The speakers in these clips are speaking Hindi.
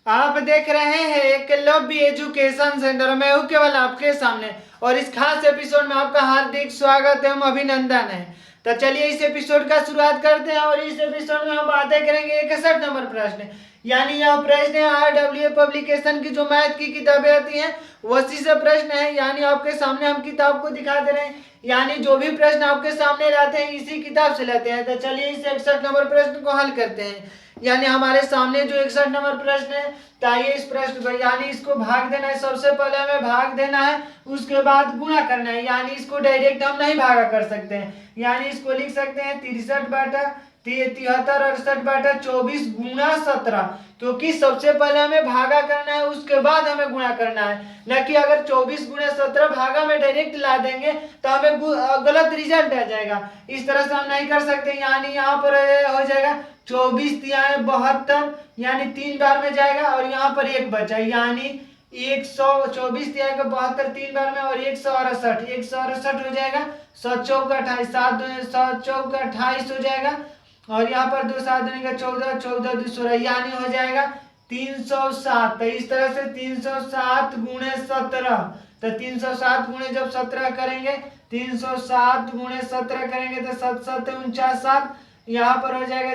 आप देख रहे हैं एकलव्य एजुकेशन सेंटर में हूँ केवल आपके सामने, और इस खास एपिसोड में आपका हार्दिक स्वागत एवं अभिनंदन है। तो चलिए इस एपिसोड का शुरुआत करते हैं, और इस एपिसोड में हम बातें करेंगे 61 नंबर प्रश्न, यानी यह प्रश्न है RWA पब्लिकेशन की जो मैथ की किताबें आती हैं वही से प्रश्न है। यानी आपके सामने हम किताब को दिखा दे रहे हैं, यानी जो भी प्रश्न आपके सामने लाते हैं इसी किताब से लाते हैं। तो चलिए इस 61 नंबर प्रश्न को हल करते हैं। यानी हमारे सामने जो 61 नंबर प्रश्न है, तो आइए इस प्रश्न को, यानी इसको भाग देना है। सबसे पहले हमें भाग देना है, उसके बाद गुणा करना है। यानी इसको डायरेक्ट हम नहीं भागा कर सकते हैं, यानी इसको लिख सकते हैं 63 बटा 73 68 बटा 24 गुणा 17, क्योंकि सबसे पहले हमें भागा करना है उसके बाद हमें गुणा करना है। न कि अगर 24 गुणा 17 भागा में डायरेक्ट ला देंगे तो हमें गलत रिजल्ट आ जाएगा। इस तरह से हम नहीं कर सकते। यानी यहाँ पर हो जाएगा 24 72, यानी 3 बार में जाएगा और यहाँ पर 1 बचा, यानी 124 72 3 बार में, और 168 हो जाएगा। 7 चौक 28, 7 चौक 28 हो जाएगा, और यहाँ पर 2 7 का 14, 14 2 16, यानी हो जाएगा 307। तो इस तरह से 307 गुणे 17, तो 307 गुणे जब 17 करेंगे, 307 गुणे 17 करेंगे तो 7 7 49 7, यहाँ पर हो जाएगा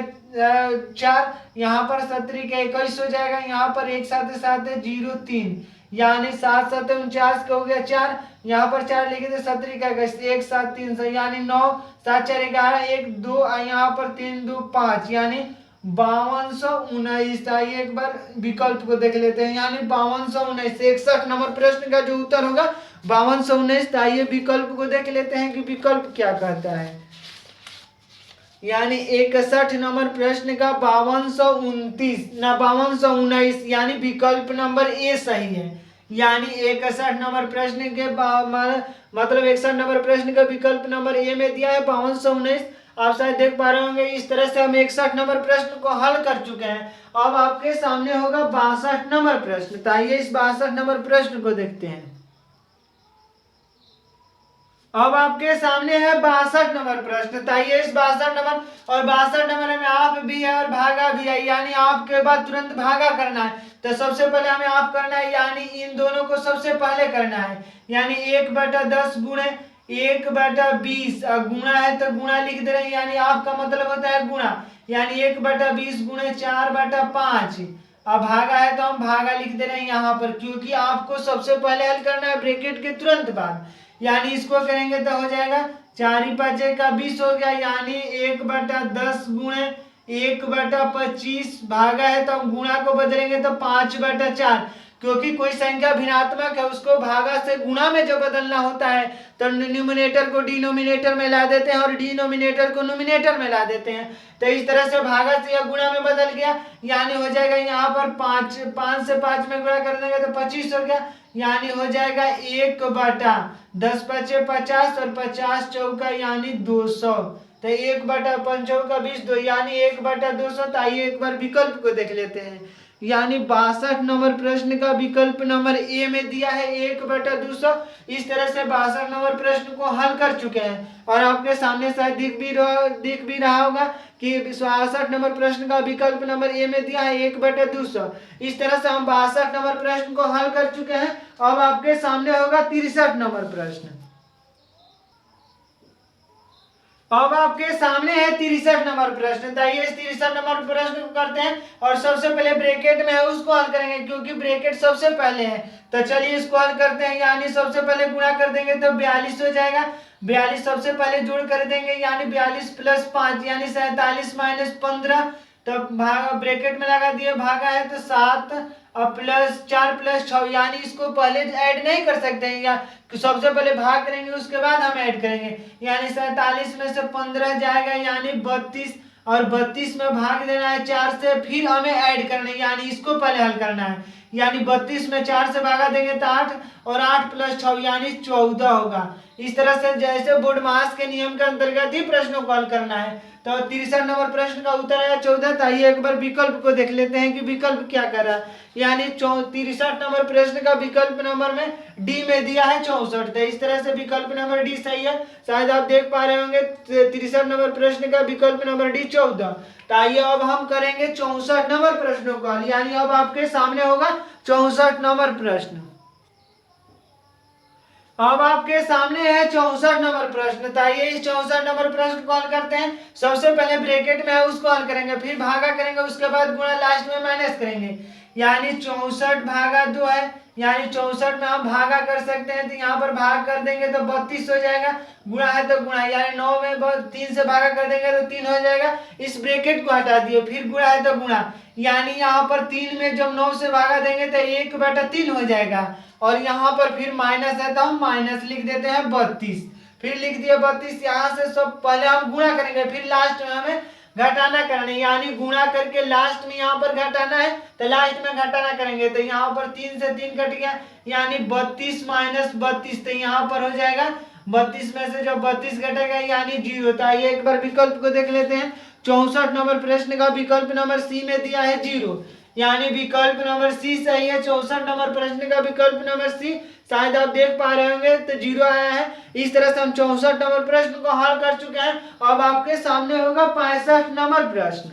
4, यहाँ पर 17 का 21 हो जाएगा, यहाँ पर 1 7 7 0 3, यानी 7 7 49 का हो गया 4, यहाँ पर 4 लिखे थे 17 का 1 7 3 से, यानी 9 7 4 11 1 2, यहाँ पर 3 2 5, यानी 5219। आइए एक बार विकल्प को देख लेते हैं, यानी 5219 61 नंबर प्रश्न का जो उत्तर होगा 5219। आइए विकल्प को देख लेते हैं कि विकल्प क्या कहता है। यानी 61 नंबर प्रश्न का 5229 ना 5219, यानी विकल्प नंबर ए सही है। यानी 61 नंबर प्रश्न के मतलब 61 नंबर प्रश्न का विकल्प नंबर ए में दिया है 5219। आप शायद देख पा रहे होंगे। इस तरह से हम 61 नंबर प्रश्न को हल कर चुके हैं। अब आपके सामने होगा 62 नंबर प्रश्न। तो आइए इस 62 नंबर प्रश्न को देखते हैं। अब आपके सामने है 62 नंबर प्रश्न। आइए इस 62 नंबर, और 62 नंबर में आप भी है और भागा भी है, यानी आपके बाद तुरंत भागा करना है। तो सबसे पहले हमें आप करना है, यानी इन दोनों को सबसे पहले करना है। यानी 1/10 गुणे 1/20, गुणा है तो गुणा लिख दे रहे हैं, यानी आपका मतलब होता है गुणा, यानी 1/20 गुणे 4/5। अब भागा है तो हम भागा लिख दे रहे हैं यहाँ पर, क्योंकि आपको सबसे पहले हल करना है ब्रैकेट के तुरंत बाद। यानी इसको करेंगे तो हो जाएगा 4 5 का 20 हो गया, यानी 1/10 गुणे 1/25, भागा है तो हम गुणा को बदलेंगे तो 5/4, क्योंकि कोई संख्या भिन्नात्मक है उसको भागा से गुणा में जो बदलना होता है तो न्यूमरेटर को डिनोमिनेटर में ला देते हैं और डिनोमिनेटर को न्यूमरेटर में ला देते हैं। तो इस तरह से भागा से या गुणा में बदल गया, यानी हो जाएगा यहाँ पर 5 से 5 में गुणा कर देंगे तो 25 हो गया, यानी हो जाएगा 1/10 5 50 और 50 चौका यानी 200। तो 1/5 चौका 20 2, यानी 1/200। तो आइए एक बार विकल्प को देख लेते हैं। यानी 62 नंबर प्रश्न का विकल्प नंबर ए में दिया है 1/200। इस तरह से 62 नंबर प्रश्न को हल कर चुके हैं, और आपके सामने शायद दिख भी रहा होगा कि 62 नंबर प्रश्न का विकल्प नंबर ए में दिया है 1/200। इस तरह से हम 62 नंबर प्रश्न को हल कर चुके हैं। अब आपके सामने होगा 63 नंबर प्रश्न। अब आपके सामने है 63 नंबर प्रश्न। तो आइए इस 63 नंबर प्रश्न को करते हैं, और सबसे पहले ब्रैकेट में है उसको हल करेंगे, क्योंकि ब्रैकेट सबसे पहले है। तो चलिए इसको हल करते हैं। यानी सबसे पहले गुणा कर देंगे तो 42 हो जाएगा, 42 सबसे पहले जोड़ कर देंगे, यानी 42 + 5 यानी 47 - 15। तो भाग ब्रैकेट में लगा दिए, भागा है तो 7 + 4 + 6, यानी इसको पहले ऐड नहीं कर सकते हैं, या सबसे पहले भाग करेंगे उसके बाद हम ऐड करेंगे। यानी 47 में से 15 जाएगा, यानी 32, और 32 में भाग देना है 4 से, फिर हमें ऐड करना है, यानी इसको पहले हल करना है। यानी 32 में 4 से भागा देंगे तो 8, और 8 + 6 यानी 14 होगा। इस तरह से जैसे बोर्ड मास के नियम के अंतर्गत ही प्रश्नों को हल करना है। तो 63 नंबर प्रश्न का उत्तर है 14। आइए एक बार विकल्प को देख लेते हैं कि विकल्प क्या कर रहा है। यानी 63 नंबर प्रश्न का विकल्प नंबर में डी में दिया है 64। तो इस तरह से विकल्प नंबर डी सही है। शायद आप देख पा रहे होंगे 63 नंबर प्रश्न का विकल्प नंबर डी 14। तो आइए अब हम करेंगे 64 नंबर प्रश्नों को हल, यानी अब आपके सामने होगा 64 नंबर प्रश्न। अब आपके सामने है 64 नंबर प्रश्न। तो आइए इस 64 नंबर प्रश्न को हल करते हैं। सबसे पहले ब्रैकेट में है उसको हल करेंगे, फिर भागा करेंगे, उसके बाद गुणा, लास्ट में माइनस करेंगे। यानी 64 भागा 2 है, यानी 64 में हम भागा कर सकते हैं, तो यहाँ पर भाग कर देंगे तो 32 हो जाएगा। गुणा है तो गुणा, यानी 9 में 3 से भागा कर देंगे तो 3 हो जाएगा। इस ब्रैकेट को हटा दिए, फिर गुणा है तो गुणा, यानी यहाँ पर 3 में जब 9 से भागा देंगे तो 1/3 हो जाएगा। और यहाँ पर फिर माइनस है तो हम माइनस लिख देते हैं 32, फिर लिख दिए 32। यहाँ से सब पहले हम गुणा करेंगे, फिर लास्ट में हमें घटाना करना है, यानी गुणा करके लास्ट में यहाँ पर घटाना है, तो लास्ट में घटाना करेंगे। तो यहाँ पर 3 से 3 कट गया, यानी 32 माइनस 32, तो यहाँ पर हो जाएगा 32 में से जब 32 घटेगा यानी 0। तो आइए एक बार विकल्प को देख लेते हैं। 64 नंबर प्रश्न का विकल्प नंबर सी में दिया है 0, यानी विकल्प नंबर सी सही है। 64 नंबर प्रश्न का विकल्प नंबर सी, शायद आप देख पा रहे होंगे तो 0 आया है। इस तरह से हम 64 नंबर प्रश्न को हल कर चुके हैं। अब आपके सामने होगा 65 नंबर प्रश्न।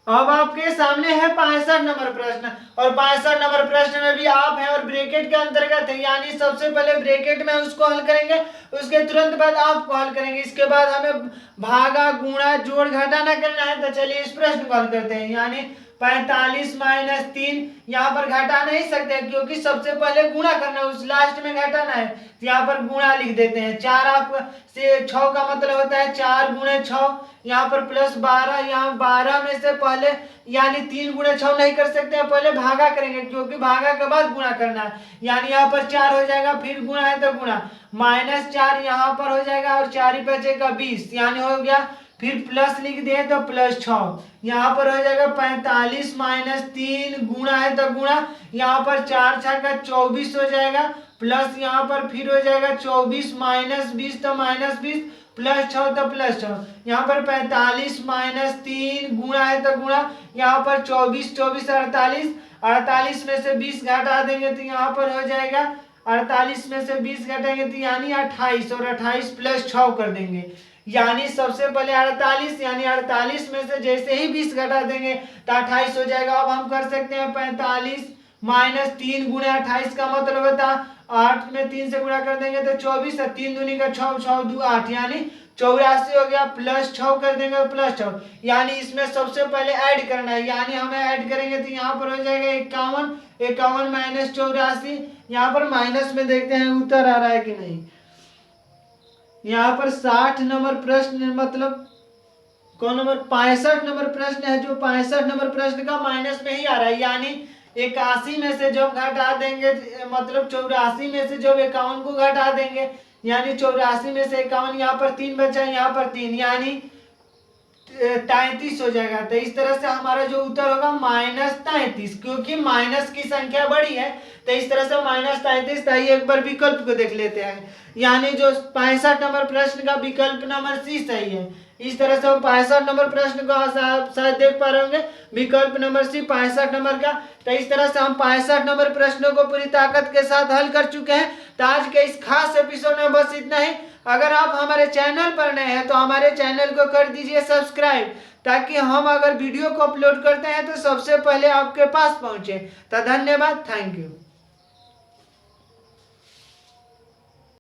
अब आपके सामने है 65 नंबर प्रश्न, और 65 नंबर प्रश्न में भी आप हैं और ब्रैकेट के अंतर्गत है, यानी सबसे पहले ब्रैकेट में उसको हल करेंगे, उसके तुरंत बाद आपको हल करेंगे। इसके बाद हमें भागा, गुणा, जोड़, घटाना करना है। तो चलिए इस प्रश्न को हल करते हैं। यानी 45 माइनस 3, यहाँ पर घटा नहीं सकते क्योंकि सबसे पहले गुणा करना है, उस लास्ट में घटाना है, तो यहाँ पर गुणा लिख देते हैं। 4 आप से 6 का मतलब होता है 4 गुणे 6, यहाँ पर प्लस 12, यहाँ 12 में से पहले यानी 3 गुणे 6 नहीं कर सकते हैं, पहले भागा करेंगे क्योंकि भागा के बाद गुणा करना है। यानी यहाँ पर 4 हो जाएगा, फिर गुणा है तो गुणा, माइनस 4 यहाँ पर हो जाएगा और 4 बचेगा 20, यानी हो गया। फिर प्लस लिख दिए तो प्लस 6, यहाँ पर हो जाएगा 45 माइनस 3, गुणा है तो गुणा, यहाँ पर 4 6 का 24 हो जाएगा, प्लस यहाँ पर फिर हो जाएगा 24 माइनस 20 तो माइनस 20, प्लस 6 तो प्लस 6, यहाँ पर 45 माइनस 3, गुणा है तो गुणा, यहाँ पर 24 24 48, 48 में से 20 घटा देंगे तो यहाँ पर हो जाएगा 48 में से 20 घटाएंगे तो यानी 28, और 28 प्लस 6 कर देंगे, यानी सबसे पहले 48, यानी 48 में से जैसे ही 20 घटा देंगे तो 28 हो जाएगा। अब हम कर सकते हैं 45 माइनस 3 गुणे 28 का मतलब होता है 8 में 3 से गुणा कर देंगे तो 24, 3 दूनी का 6, 6 2 8, यानी 84 हो गया। प्लस 6 कर देंगे तो प्लस 6, यानी इसमें सबसे पहले ऐड करना है, यानी हमें ऐड करेंगे तो यहाँ पर हो जाएगा 51, 51 माइनस 84, यहाँ पर माइनस में देखते हैं उत्तर आ रहा है कि नहीं। यहाँ पर 60 नंबर प्रश्न, मतलब कौन नंबर, 65 नंबर प्रश्न है, जो 65 नंबर प्रश्न का माइनस में ही आ रहा है, यानी 81 में से जब घटा देंगे, मतलब 84 में से जब 51 को घटा देंगे, यानी 84 में से 51, यहाँ पर 3 बचा, यहाँ पर 3, यानी 33 हो जाएगा। तो इस तरह से हमारा जो उत्तर होगा -33, क्योंकि माइनस की संख्या बड़ी है, तो इस तरह से -33। एक बार विकल्प को देख लेते हैं, यानी जो 65 नंबर प्रश्न का विकल्प नंबर सी सही है। इस तरह से हम 65 नंबर प्रश्न को शायद देख पा रहे होंगे, विकल्प नंबर सी 65 नंबर का। तो इस तरह से हम 65 नंबर प्रश्नों को पूरी ताकत के साथ हल कर चुके हैं। तो आज के इस खास एपिसोड में बस इतना ही। अगर आप हमारे चैनल पर नए हैं तो हमारे चैनल को कर दीजिए सब्सक्राइब, ताकि हम अगर वीडियो को अपलोड करते हैं तो सबसे पहले आपके पास पहुंचे। तो धन्यवाद, थैंक यू।